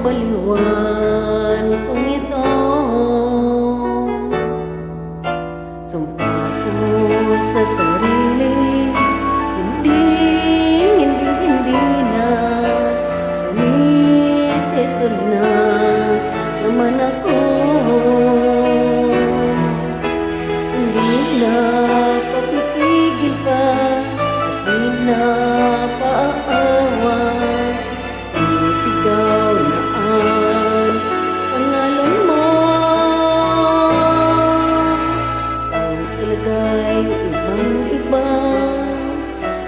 kabaliwan kong ito. Sumpa ko sa sarili, hindi na. Ngunit ito na naman ako. Hindi na papipigil pa, hindi na paaawa. Sigaw na ang pangalan mo. Ang talaga'y ibang-iba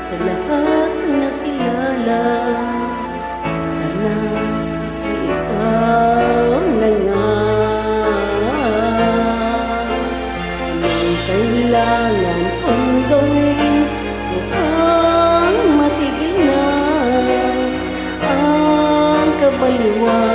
sa lahat ng nakilala. Sana ay ikaw na nga. Anong kailangan kong gawin upang matigil na ang kabaliwan?